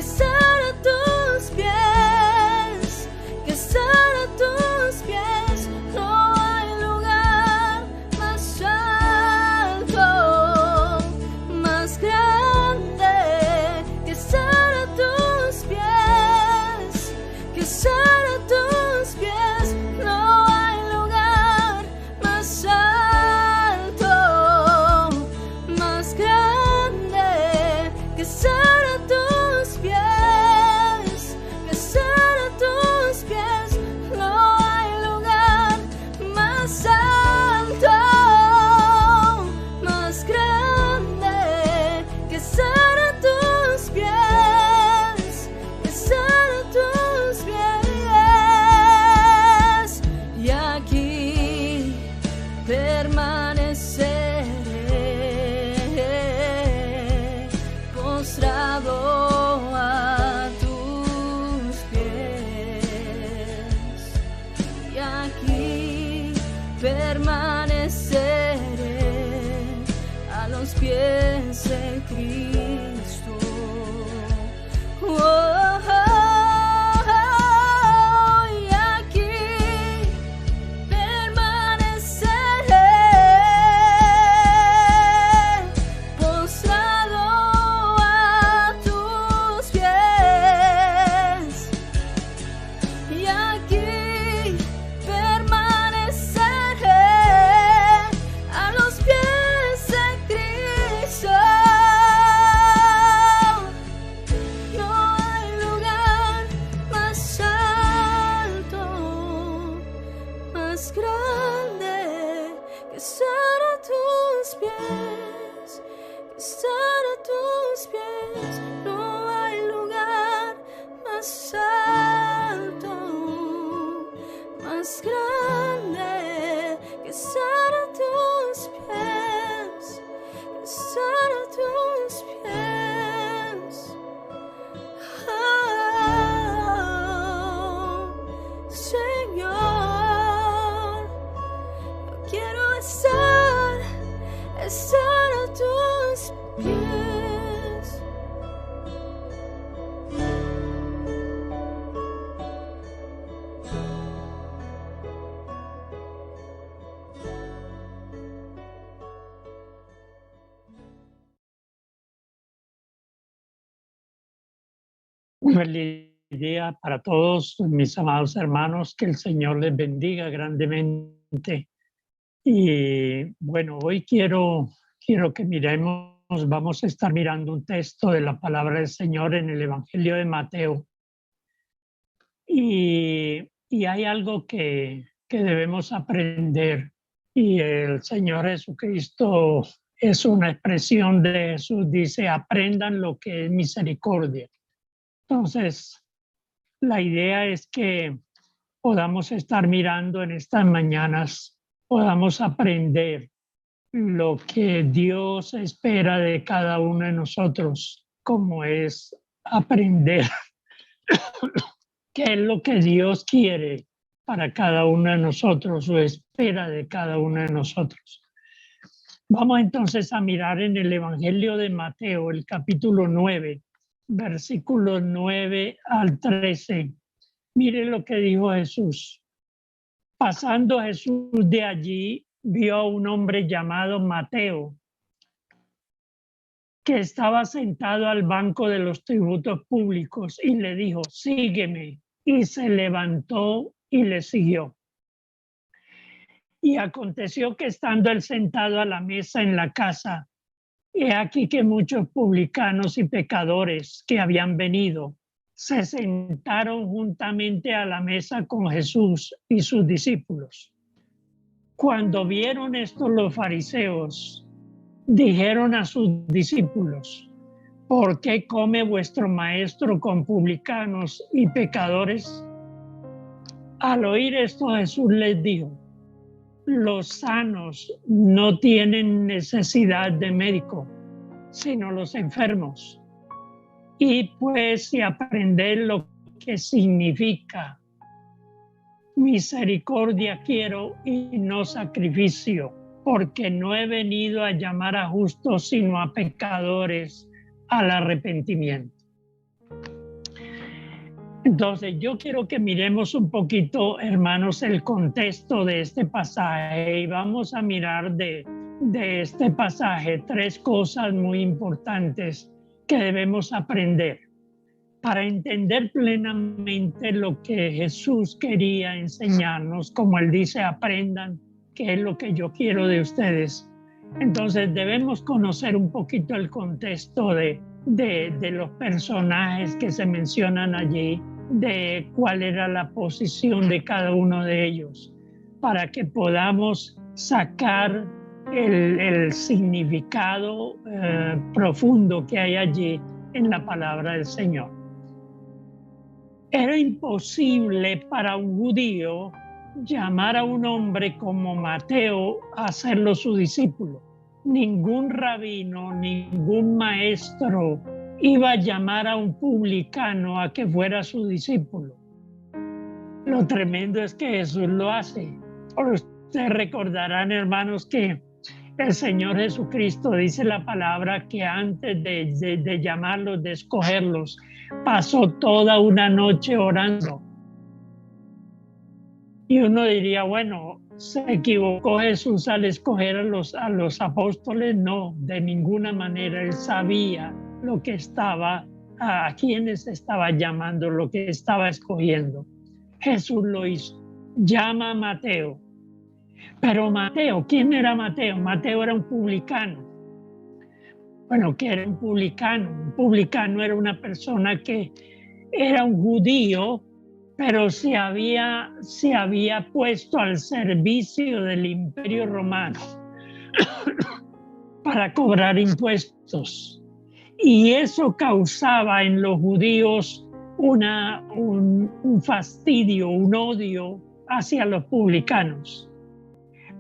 estar a tus pies, que estar a tus pies. No hay lugar más alto, más grande, que estar a tus pies, que estar a tus pies. No hay lugar más alto, más grande, que estar a tus pies, que estar a tus pies. No hay lugar más alto, más grande, que estar a tus pies, que estar a tus pies. Y aquí permaneceré postrado a tus pies. Y aquí permaneceré a los pies de Cristo. Oh, oh, oh, y aquí permaneceré postrado a tus pies. Y aquí permaneceré a los pies de Cristo. No hay lugar más alto, más grande, que estar a tus pies, que estar a tus pies. No hay lugar más alto, más grande, que estar a tus pies, que estar a tus pies. Oh, Señor, yo quiero estar a tus pies. Feliz día para todos mis amados hermanos, que el Señor les bendiga grandemente. Y bueno, hoy quiero que miremos, vamos a estar mirando un texto de la palabra del Señor en el Evangelio de Mateo. Y hay algo que debemos aprender, y el Señor Jesucristo es una expresión de Jesús, dice: aprendan lo que es misericordia. Entonces, la idea es que podamos estar mirando en estas mañanas, podamos aprender lo que Dios espera de cada uno de nosotros, como es aprender qué es lo que Dios quiere para cada uno de nosotros o espera de cada uno de nosotros. Vamos entonces a mirar en el Evangelio de Mateo, el capítulo 9, versículos 9 al 13. Mire lo que dijo Jesús. Pasando Jesús de allí, vio a un hombre llamado Mateo, que estaba sentado al banco de los tributos públicos, y le dijo: sígueme. Y se levantó y le siguió. Y aconteció que, estando él sentado a la mesa en la casa, he aquí que muchos publicanos y pecadores que habían venido se sentaron juntamente a la mesa con Jesús y sus discípulos. Cuando vieron esto los fariseos, dijeron a sus discípulos: ¿por qué come vuestro maestro con publicanos y pecadores? Al oír esto, Jesús les dijo: los sanos no tienen necesidad de médico, sino los enfermos. Y pues, si aprended lo que significa misericordia quiero y no sacrificio, porque no he venido a llamar a justos, sino a pecadores al arrepentimiento. Entonces, yo quiero que miremos un poquito, hermanos, el contexto de este pasaje y vamos a mirar de este pasaje 3 cosas muy importantes que debemos aprender para entender plenamente lo que Jesús quería enseñarnos. Como Él dice, aprendan, que es lo que yo quiero de ustedes. Entonces, debemos conocer un poquito el contexto de los personajes que se mencionan allí, de cuál era la posición de cada uno de ellos, para que podamos sacar el significado profundo que hay allí en la palabra del Señor. Era imposible para un judío llamar a un hombre como Mateo a hacerlo su discípulo. Ningún rabino, ningún maestro iba a llamar a un publicano a que fuera su discípulo. Lo tremendo es que Jesús lo hace. Ustedes recordarán, hermanos, que el Señor Jesucristo dice la palabra que antes de llamarlos, de escogerlos, pasó toda una noche orando. Y uno diría, bueno, ¿se equivocó Jesús al escoger a los apóstoles? No, de ninguna manera. Él sabía lo que estaba, a quienes estaba llamando, lo que estaba escogiendo. Jesús lo hizo. Llama a Mateo. Pero Mateo, ¿quién era Mateo? Mateo era un publicano. Bueno, ¿qué era un publicano? Un publicano era una persona que era un judío, pero se había puesto al servicio del Imperio Romano para cobrar impuestos. Y eso causaba en los judíos un fastidio, un odio hacia los publicanos.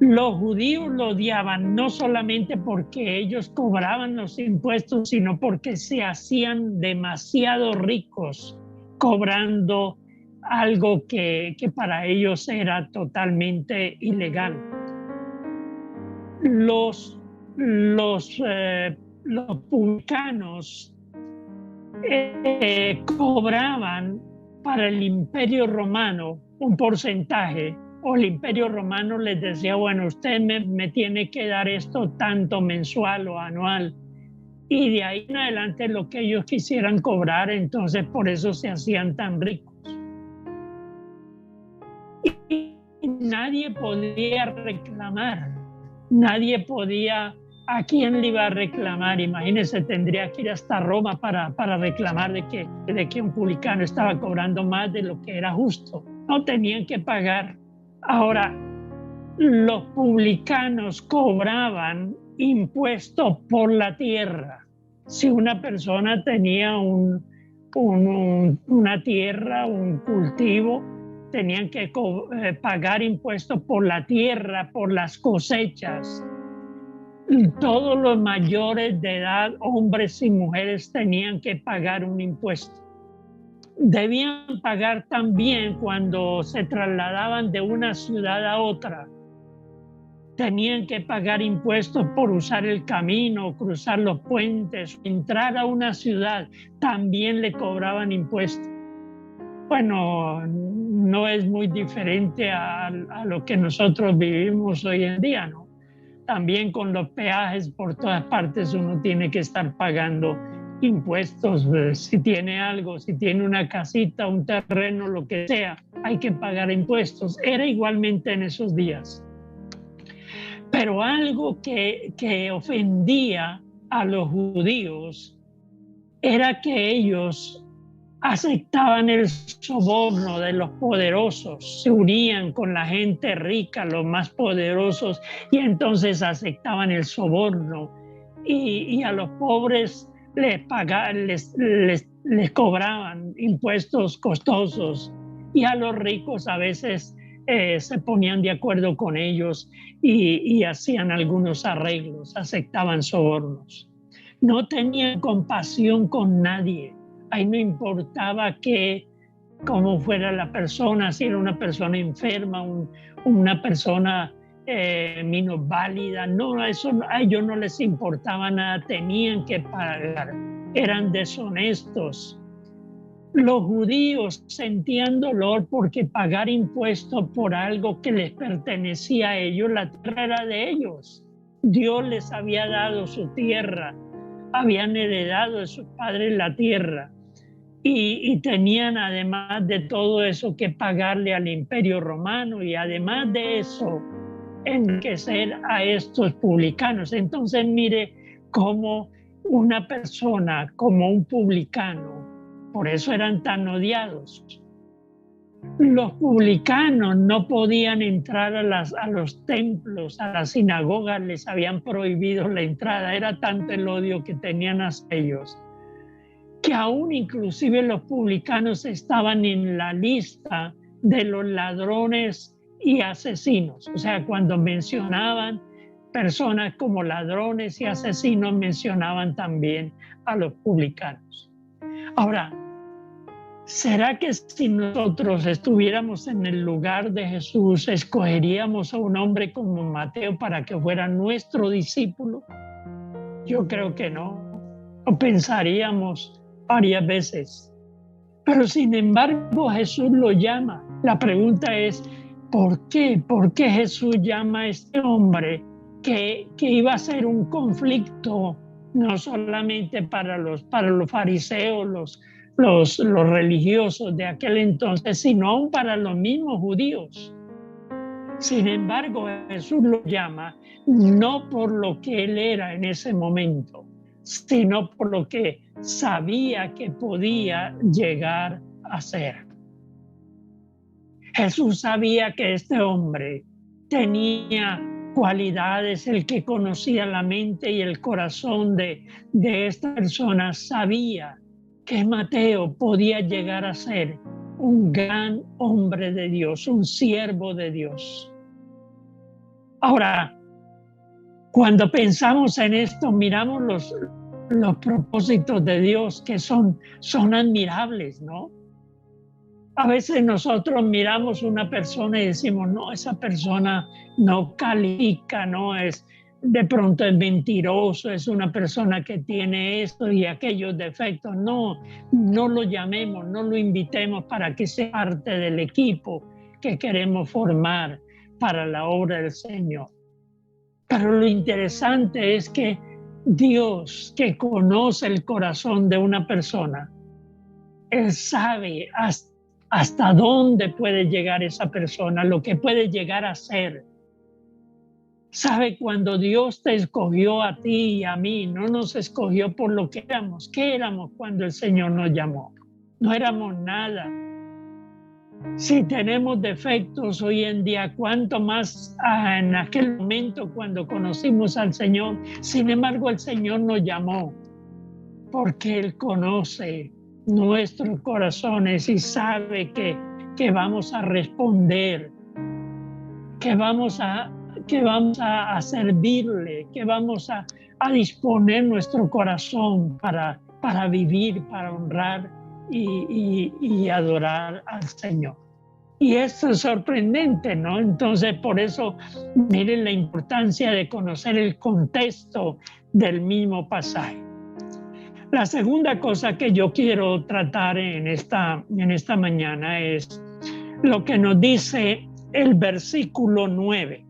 Los judíos lo odiaban no solamente porque ellos cobraban los impuestos, sino porque se hacían demasiado ricos cobrando algo que para ellos era totalmente ilegal. Los publicanos cobraban para el Imperio Romano un porcentaje, o el Imperio Romano les decía, bueno, usted me tiene que dar esto tanto mensual o anual, y de ahí en adelante lo que ellos quisieran cobrar. Entonces por eso se hacían tan ricos. Y nadie podía reclamar, nadie podía. ¿A quién le iba a reclamar? Imagínense, tendría que ir hasta Roma para reclamar de que un publicano estaba cobrando más de lo que era justo. No tenían que pagar. Ahora, los publicanos cobraban impuestos por la tierra. Si una persona tenía una tierra, un cultivo, tenían que pagar impuestos por la tierra, por las cosechas. Todos los mayores de edad, hombres y mujeres, tenían que pagar un impuesto. Debían pagar también cuando se trasladaban de una ciudad a otra. Tenían que pagar impuestos por usar el camino, cruzar los puentes, entrar a una ciudad. También le cobraban impuestos. Bueno, no es muy diferente a lo que nosotros vivimos hoy en día, ¿no? También con los peajes por todas partes uno tiene que estar pagando impuestos. Si tiene algo, si tiene una casita, un terreno, lo que sea, hay que pagar impuestos. Era igualmente en esos días. Pero algo que ofendía a los judíos era que ellos aceptaban el soborno de los poderosos, se unían con la gente rica, los más poderosos, y entonces aceptaban el soborno, y a los pobres les cobraban impuestos costosos, y a los ricos a veces se ponían de acuerdo con ellos y hacían algunos arreglos, aceptaban sobornos. No tenían compasión con nadie. Ahí no importaba cómo fuera la persona, si era una persona enferma, una persona minusválida. No, a ellos no les importaba nada, tenían que pagar. Eran deshonestos. Los judíos sentían dolor porque pagar impuestos por algo que les pertenecía a ellos, la tierra era de ellos. Dios les había dado su tierra, habían heredado de sus padres la tierra y tenían además de todo eso que pagarle al Imperio Romano y además de eso enriquecer a estos publicanos. Entonces mire cómo una persona como un publicano, por eso eran tan odiados. Los publicanos no podían entrar a los templos, a las sinagogas, les habían prohibido la entrada. Era tanto el odio que tenían hacia ellos, que aún inclusive los publicanos estaban en la lista de los ladrones y asesinos. O sea, cuando mencionaban personas como ladrones y asesinos, mencionaban también a los publicanos. Ahora, ¿será que si nosotros estuviéramos en el lugar de Jesús, escogeríamos a un hombre como Mateo para que fuera nuestro discípulo? Yo creo que no. Lo pensaríamos varias veces. Pero sin embargo, Jesús lo llama. La pregunta es, ¿por qué? ¿Por qué Jesús llama a este hombre que iba a ser un conflicto no solamente para los fariseos, los religiosos de aquel entonces, sino aún para los mismos judíos? Sin embargo, Jesús lo llama no por lo que él era en ese momento, sino por lo que sabía que podía llegar a ser. Jesús sabía que este hombre tenía cualidades, el que conocía la mente y el corazón de esta persona sabía que Mateo podía llegar a ser un gran hombre de Dios, un siervo de Dios. Ahora, cuando pensamos en esto, miramos los propósitos de Dios que son admirables, ¿no? A veces nosotros miramos una persona y decimos, no, esa persona no califica, no es, de pronto es mentiroso, es una persona que tiene esto y aquellos defectos. No lo llamemos, no lo invitemos para que sea parte del equipo que queremos formar para la obra del Señor. Pero lo interesante es que Dios, que conoce el corazón de una persona, Él sabe hasta dónde puede llegar esa persona, lo que puede llegar a ser. Sabe, cuando Dios te escogió a ti y a mí, no nos escogió por lo que éramos. ¿Qué éramos cuando el Señor nos llamó? No éramos nada. Si tenemos defectos hoy en día, cuánto más en aquel momento cuando conocimos al Señor. Sin embargo, el Señor nos llamó porque Él conoce nuestros corazones y sabe que vamos a responder, que vamos a servirle, que vamos a disponer nuestro corazón para vivir, para honrar y adorar al Señor. Y esto es sorprendente, ¿no? Entonces, por eso, miren la importancia de conocer el contexto del mismo pasaje. La segunda cosa que yo quiero tratar en esta mañana es lo que nos dice el versículo 9.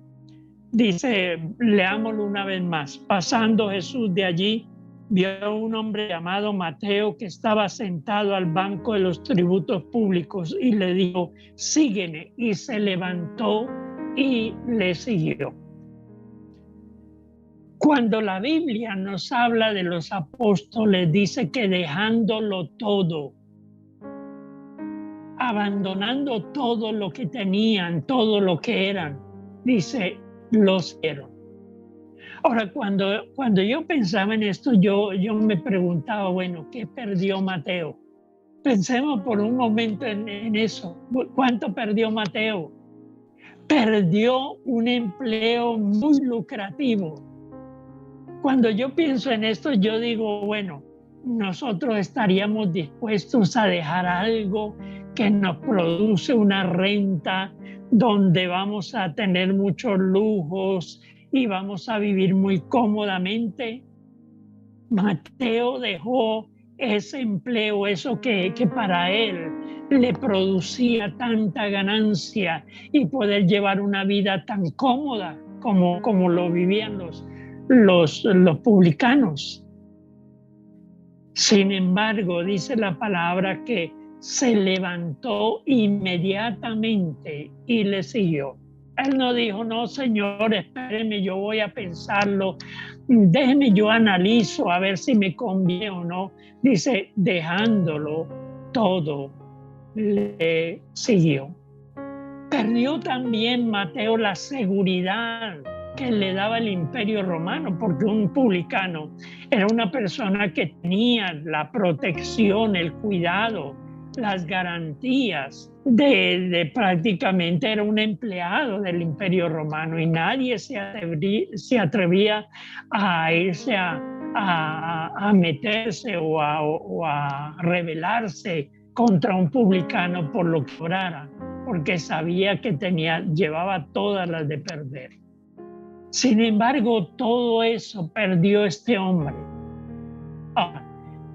Dice, leámoslo una vez más. Pasando Jesús de allí, vio a un hombre llamado Mateo que estaba sentado al banco de los tributos públicos y le dijo, sígueme. Y se levantó y le siguió. Cuando la Biblia nos habla de los apóstoles, dice que dejándolo todo, abandonando todo lo que tenían, todo lo que eran, dice, los siguieron. Ahora, cuando yo pensaba en esto, yo me preguntaba, bueno, ¿qué perdió Mateo? Pensemos por un momento en eso. ¿Cuánto perdió Mateo? Perdió un empleo muy lucrativo. Cuando yo pienso en esto, yo digo, bueno, nosotros estaríamos dispuestos a dejar algo que nos produce una renta, donde vamos a tener muchos lujos y vamos a vivir muy cómodamente. Mateo dejó ese empleo, eso que para él le producía tanta ganancia y poder llevar una vida tan cómoda como lo vivían los publicanos. Sin embargo, dice la palabra que se levantó inmediatamente y le siguió. Él no dijo, no, Señor, espéreme, yo voy a pensarlo, déjeme, yo analizo a ver si me conviene o no. Dice, dejándolo todo, le siguió. Perdió también Mateo la seguridad que le daba el Imperio Romano, porque un publicano era una persona que tenía la protección, el cuidado, las garantías de prácticamente era un empleado del Imperio Romano y nadie se atrevía a irse a meterse o a rebelarse contra un publicano por lo que obrara, porque sabía que llevaba todas las de perder. Sin embargo, todo eso perdió este hombre. Ahora,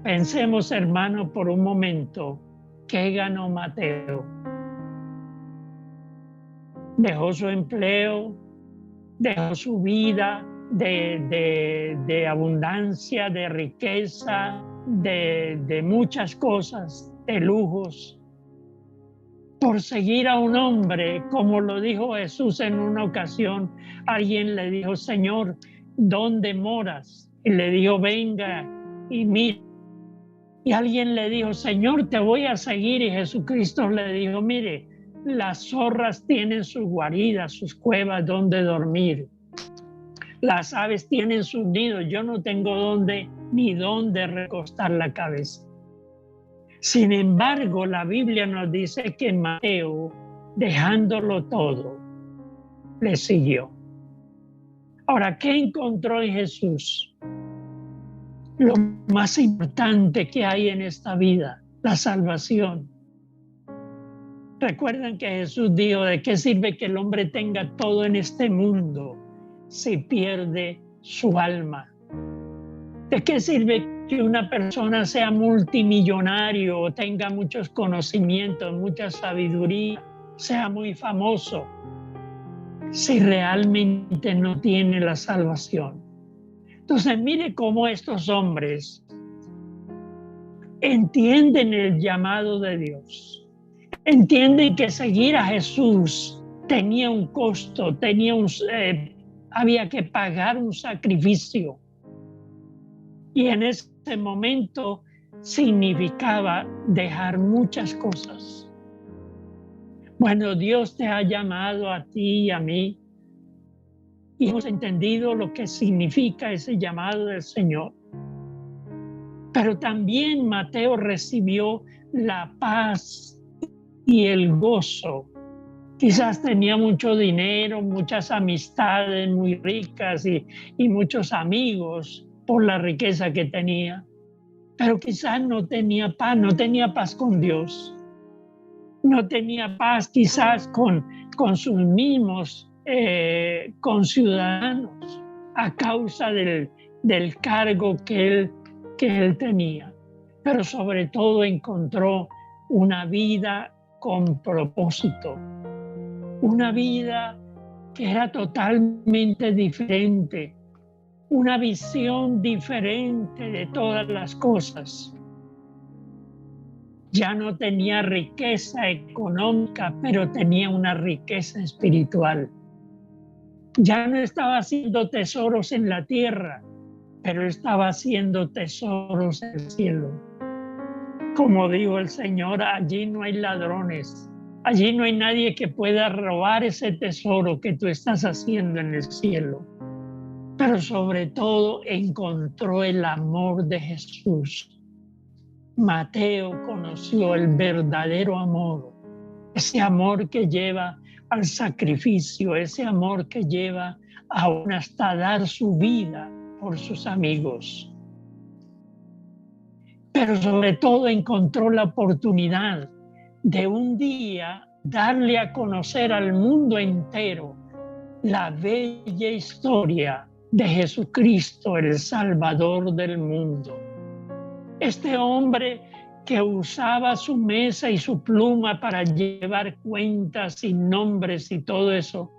pensemos, hermano, por un momento, ¿qué ganó Mateo? Dejó su empleo, dejó su vida de abundancia, de riqueza, de muchas cosas, de lujos, por seguir a un hombre, como lo dijo Jesús en una ocasión. Alguien le dijo, Señor, ¿dónde moras? Y le dijo, venga y mira. Y alguien le dijo, Señor, te voy a seguir. Y Jesucristo le dijo, mire, las zorras tienen sus guaridas, sus cuevas donde dormir. Las aves tienen sus nidos. Yo no tengo dónde ni dónde recostar la cabeza. Sin embargo, la Biblia nos dice que Mateo, dejándolo todo, le siguió. Ahora, ¿qué encontró en Jesús? Lo más importante que hay en esta vida, la salvación. Recuerdan que Jesús dijo, ¿de qué sirve que el hombre tenga todo en este mundo si pierde su alma? ¿De qué sirve que una persona sea multimillonario o tenga muchos conocimientos, mucha sabiduría, sea muy famoso, si realmente no tiene la salvación? Entonces, mire cómo estos hombres entienden el llamado de Dios, entienden que seguir a Jesús tenía un costo, había que pagar un sacrificio. Y en ese momento significaba dejar muchas cosas. Bueno, Dios te ha llamado a ti y a mí y hemos entendido lo que significa ese llamado del Señor. Pero también Mateo recibió la paz y el gozo. Quizás tenía mucho dinero, muchas amistades muy ricas y muchos amigos por la riqueza que tenía, pero quizás no tenía paz con Dios, no tenía paz quizás con sus mismos conciudadanos a causa del cargo que él tenía, pero sobre todo encontró una vida con propósito, una vida que era totalmente diferente, una visión diferente de todas las cosas. Ya no tenía riqueza económica, pero tenía una riqueza espiritual. Ya no estaba haciendo tesoros en la tierra, pero estaba haciendo tesoros en el cielo. Como dijo el Señor, allí no hay ladrones, allí no hay nadie que pueda robar ese tesoro que tú estás haciendo en el cielo. Pero sobre todo encontró el amor de Jesús. Mateo conoció el verdadero amor, ese amor que lleva al sacrificio, ese amor que lleva aún hasta dar su vida por sus amigos. Pero sobre todo encontró la oportunidad de un día darle a conocer al mundo entero la bella historia de Jesucristo, el Salvador del mundo. Este hombre que usaba su mesa y su pluma para llevar cuentas y nombres y todo eso,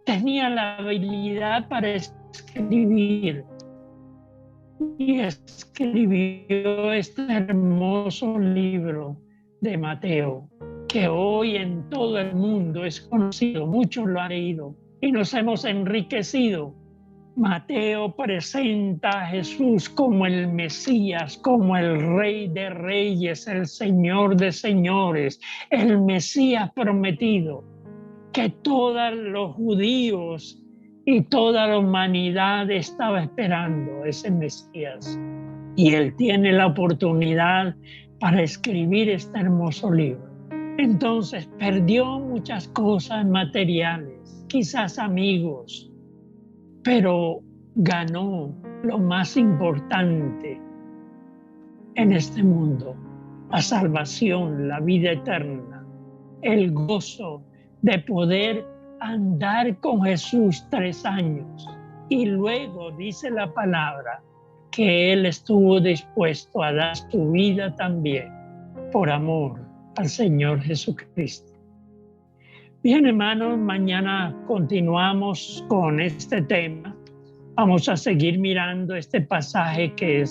tenía la habilidad para escribir. Y escribió este hermoso libro de Mateo, que hoy en todo el mundo es conocido, muchos lo han leído y nos hemos enriquecido. Mateo presenta a Jesús como el Mesías, como el Rey de Reyes, el Señor de Señores, el Mesías prometido, que todos los judíos y toda la humanidad estaba esperando ese Mesías. Y él tiene la oportunidad para escribir este hermoso libro. Entonces perdió muchas cosas materiales, quizás amigos, pero ganó lo más importante en este mundo: la salvación, la vida eterna, el gozo de poder andar con Jesús 3 años. Y luego dice la palabra que él estuvo dispuesto a dar su vida también por amor al Señor Jesucristo. Bien, hermanos, mañana continuamos con este tema. Vamos a seguir mirando este pasaje que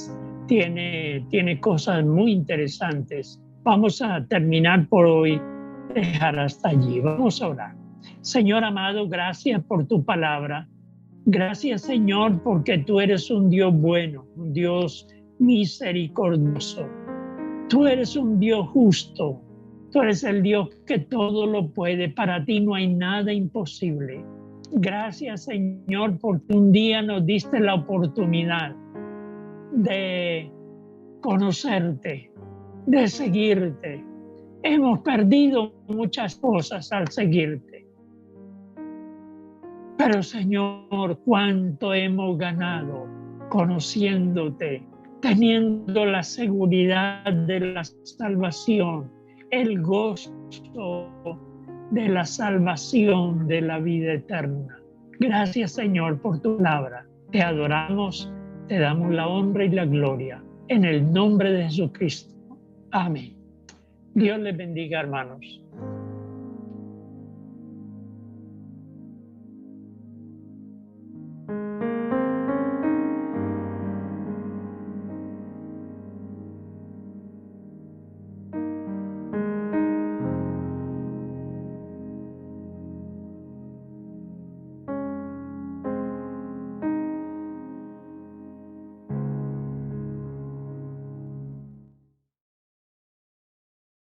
tiene cosas muy interesantes. Vamos a terminar por hoy, dejar hasta allí. Vamos a orar. Señor amado, gracias por tu palabra. Gracias, Señor, porque tú eres un Dios bueno, un Dios misericordioso. Tú eres un Dios justo. Tú eres el Dios que todo lo puede. Para ti no hay nada imposible. Gracias, Señor, porque un día nos diste la oportunidad de conocerte, de seguirte. Hemos perdido muchas cosas al seguirte. Pero, Señor, cuánto hemos ganado conociéndote, teniendo la seguridad de la salvación, el gozo de la salvación, de la vida eterna. Gracias, Señor, por tu palabra. Te adoramos, te damos la honra y la gloria. En el nombre de Jesucristo. Amén. Dios les bendiga, hermanos.